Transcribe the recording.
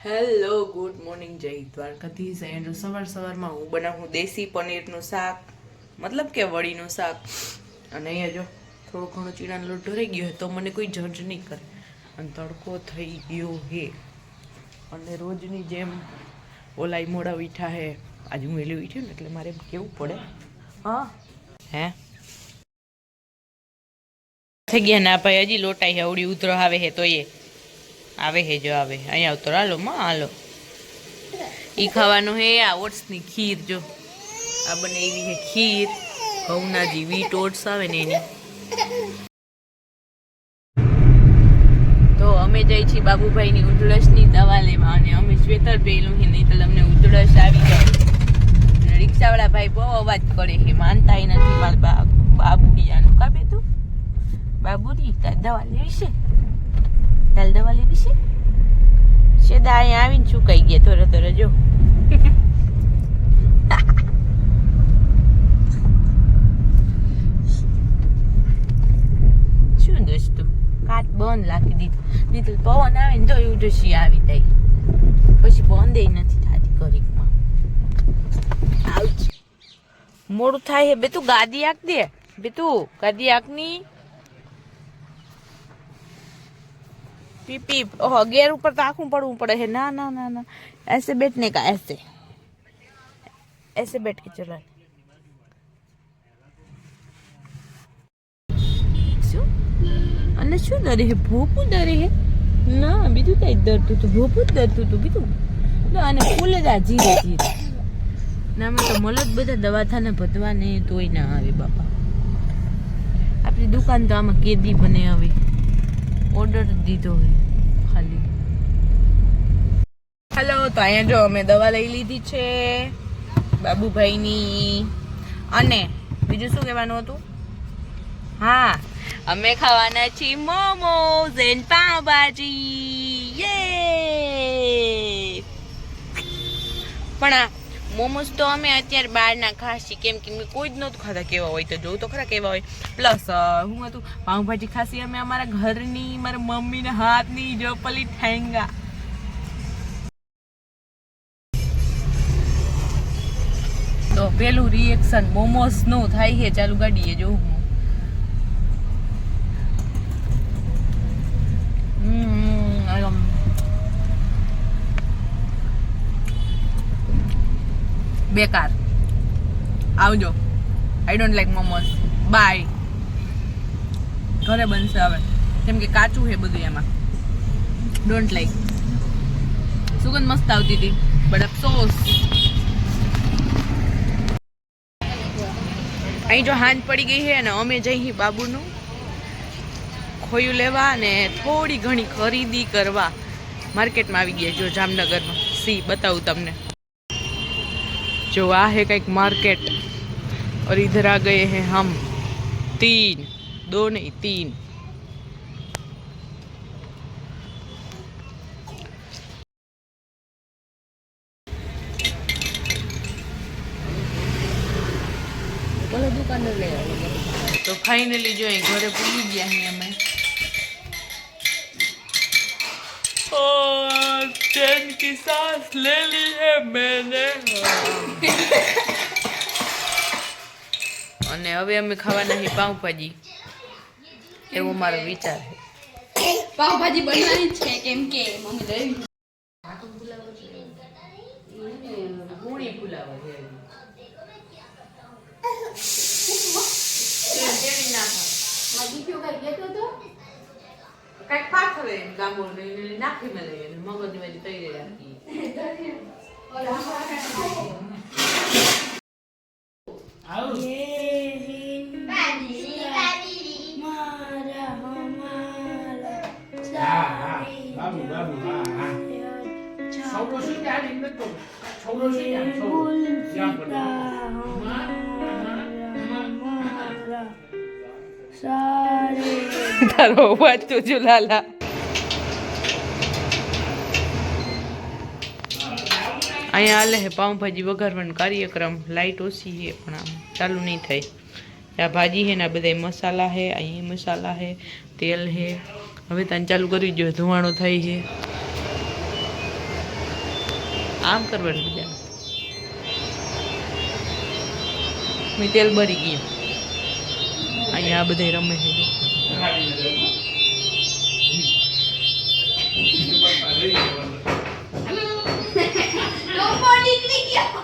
Hello good morning જય Dwarkadhish. And સવારમાં હું બનાવું દેશી પનીરનું શાક, મતલબ કે વડીનું શાક. અને અહીંયા જો થોડો ઘણો ચીણાનો લોટ ઢોરાઈ ગયો હોય તો મને કોઈ જજ નહીં કરે. અને તડકો થઈ ગયો હે અને રોજની જેમ ઓલાઈ મોડા ઉઠ્યા હે. આજે હું વહેલી ઉઠ્યું ને એટલે મારે એમ કેવું પડે. હા હે થઈ ગયા ના ભાઈ, હજી લોટાઈ હવડી ઉતરો આવે હે તો એ આવે હે જો આવે અહીંયા આવતો હાલો માં હાલો. ઈ ખાવાનું હે આ ઓટ્સની ખીર. જો આ બને એવી હે ખીર, ઘઉંના જે વીટ ઓટ્સ આવે ને એની. તો અમે જઈ છીએ બાબુભાઈની ઉધળસની દવા લેવા અને અમે સ્વેટર પહેર્યું છે, નહીં તો અમને ઉધળસ આવી જાય. રિક્ષાવાળા ભાઈ બહુ અવાજ કરે છે, માનતાય નથી મારા બાબુડિયાનું. કાબે તું બાબુડી તાર દવા લેવી છે? તાલ દવા લેવી છે? સીધા અહીંયા આવીને ચૂકાઈ ગયા થોડે થોડે. જો શું દોસ્તું કાચ બંધ રાખી દીધું, નહીં તો પવન આવે ને તો એવું ડસી આવી જાય, પછી બંધ નથી થતી ઘડીકમાં. મોડું થાય હે બેતું, ગાદી આંક દે બેતું, ગાદી આંકની. पीपी ओह गेर ऊपर तो आँखों पड़વું પડે है. ना ना ना ना ऐसे बैठने का, ऐसे ऐसे बैठ के चला. શું અને શું ડરે હે? ભૂપું ડરે હે? ના બીજું કઈ ડરતું તું, ભૂપું ડરતું તું બીજું. અને ફૂલે જા ધીરે ધીરે. નામાં તો મલત બધા દવાખાના ભરવા ને તોય ના આવે બાપા. આપણી દુકાન તો આમાં કેદી બને. હવે ઓર્ડર દીધો હે ખાલી. હેલો, તો અહીંયા જો અમે દવા લઈ લીધી છે બાબુભાઈની. અને બીજું શું કહેવાનું હતું? હા, અમે ખાવાના છીએ મોમોઝ એન્ડ પાવભાજી. યે! પણ આ મોમોઝ તો અમે અત્યારે બહારના ખાસી, કેમ કે મેં કોઈ જ નહોતું ખાતા. કેવા હોય તો જોઉં તો ખરા કેવા હોય. પ્લસ હું હતું પાઉંભાજી ખાસી અમે અમારા ઘરની, મારા મમ્મીના હાથની જો પલી ઠેંગા. તો પેલું રિએક્શન મોમોઝ નું થાય છે. ચાલુ ગાડીએ જોઉં હું. બેકાર. આવજો. I don't like momos. Bye. ઘરે બનશે હવે, કેમ કે કાચું છે બધું એમાં. Don't like. સુગંધ મસ્ત આવતી હતી, બટ અફસોસ. અહીં જો હાંજ પડી ગઈ છે અને અમે જઈ બાબુનું ખોયું લેવા અને થોડી ઘણી ખરીદી કરવા માર્કેટમાં આવી ગયા. જો જામનગરમાં સી બતાવું તમને. जो आ है का एक मार्केट और इधर आ गए हैं हम. 3 2 नहीं 3. बोलो दुकान ले तो फाइनली जो घरे पूरी गया है हमें. और चैन की सांस ले ली है मैंने. અને હવે અમે ખાવાના છે પાઉંભાજી. એવો મારો વિચાર છે. પાઉંભાજી બનાવવાની છે કેમ કે મમ્મી દઈ ગુણી ફુલાવા છે. કઈક પાથરે ગામો નાખી મળે મગજ માં તૈયાર રાખી. તારો અવાજ તો જો લાલા. અહીંયા હાલે હે પાઉંભાજી વઘારવાનો કાર્યક્રમ. લાઈટ ઓછી છે પણ આમ ચાલુ નહીં થાય. આ ભાજી છે ને આ બધા મસાલા છે, અહીંયા મસાલા છે, તેલ છે. હવે તને ચાલુ કરી દો, ધુવાણો થાય છે. આમ કરવાનું બધા મેં તેલ બરી ગયું અહીંયા આ બધા રમે છે જો. ટોપો નીકળી ગયો